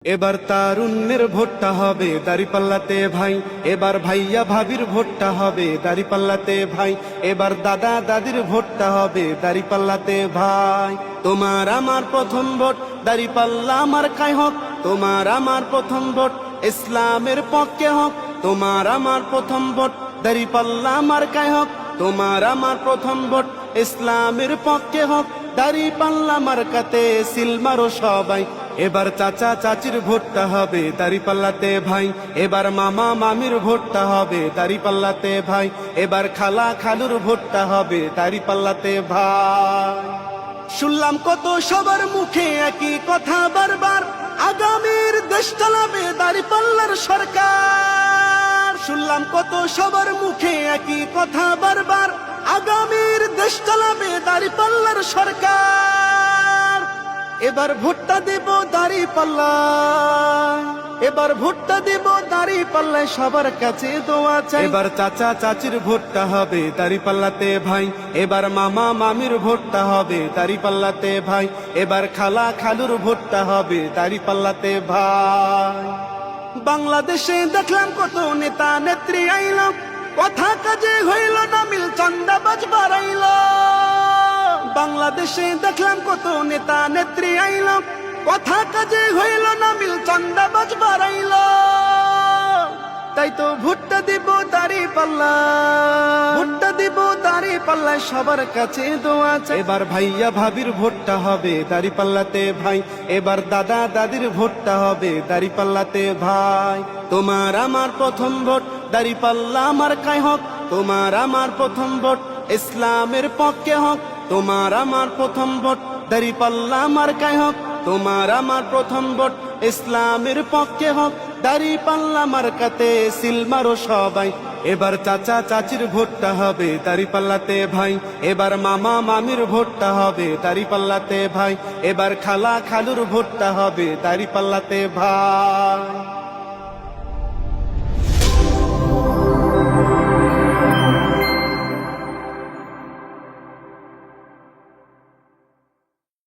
এবার তারুণ্যের ভোটটা হবে দাঁড়িপাল্লাতে ভাই, এবার ভাইয়া ভাবির ভোটটা হবে দাঁড়িপাল্লাতে ভাই, এবার দাদা দাদির ভোটটা হবে দাঁড়িপাল্লাতে ভাই। তোমার আমার প্রথম ভোট দাঁড়িপাল্লা মার্কায় হোক, তোমার আমার প্রথম ভোট ইসলামের পক্ষে হোক, তোমার আমার প্রথম ভোট দাঁড়িপাল্লা মার্কায় হোক, তোমার আমার প্রথম ভোট ইসলামের পক্ষে হোক। দাঁড়িপাল্লা মার্কাতে সিল মারো সবাই, এবার চাচা চাচির ভোটটা হবে দাঁড়িপাল্লাতে ভাই, এবার মামা মামির ভোটটা হবে দাঁড়িপাল্লাতে ভাই, এবার খালা খালুর ভোটটা হবে দাঁড়িপাল্লাতে ভাই। শুনলাম কত সবার মুখে একই কথা বারবার, আগামীর দেশ চালাবে দাঁড়িপাল্লার সরকার। শুনলাম কত সবার মুখে একই কথা বারবার, আগামীর দেশ চালাবে দাঁড়িপাল্লার সরকার। এবার ভোটটা দেব দাঁড়িপাল্লায়, এবার ভোটটা দেব দাঁড়িপাল্লায়, সবার কাছে দোয়া চাই। এবার চাচা চাচির ভোটটা হবে দাঁড়িপাল্লাতে ভাই, এবার মামা মামির ভোটটা হবে দাঁড়িপাল্লাতে ভাই, এবার খালা খালুর ভোটটা হবে দাঁড়িপাল্লাতে ভাই। বাংলাদেশে দেখলাম কত নেতা নেত্রী আইল, কথা কাজে হইল না মিল, চান্দাবাজ বাড়াইল। বাংলাদেশে দেখলাম কত নেতা নেত্রী আইল, কথা কাজে হইল না মিল, চান্দাবাজ বাড়াইল। তাই তো ভোটটা দিব দাঁড়িপাল্লায়, ভোটটা দিব দাঁড়িপাল্লায়, সবার কাছে দোয়া চাই। এবার ভাইয়া ভাবির ভোটটা হবে দাঁড়িপাল্লাতে ভাই, এবার দাদা দাদির ভোটটা হবে দাঁড়িপাল্লাতে ভাই। তোমার আমার প্রথম ভোট দাঁড়িপাল্লা মার্কায় হোক, তোমার আমার প্রথম ভোট ইসলামের পক্ষে হোক, তোমার আমার প্রথম ভোট দাঁড়িপাল্লা মার্কায় হোক, তোমার আমার প্রথম ভোট ইসলামের পক্ষে হোক। দাঁড়িপাল্লা মার্কাতে সিল মারো সবাই, এবার চাচা চাচির ভোটটা হবে দাঁড়িপাল্লাতে ভাই, এবার মামা মামির ভোটটা হবে দাঁড়িপাল্লাতে ভাই, এবার খালা খালুর ভোটটা হবে দাঁড়িপাল্লাতে ভাই।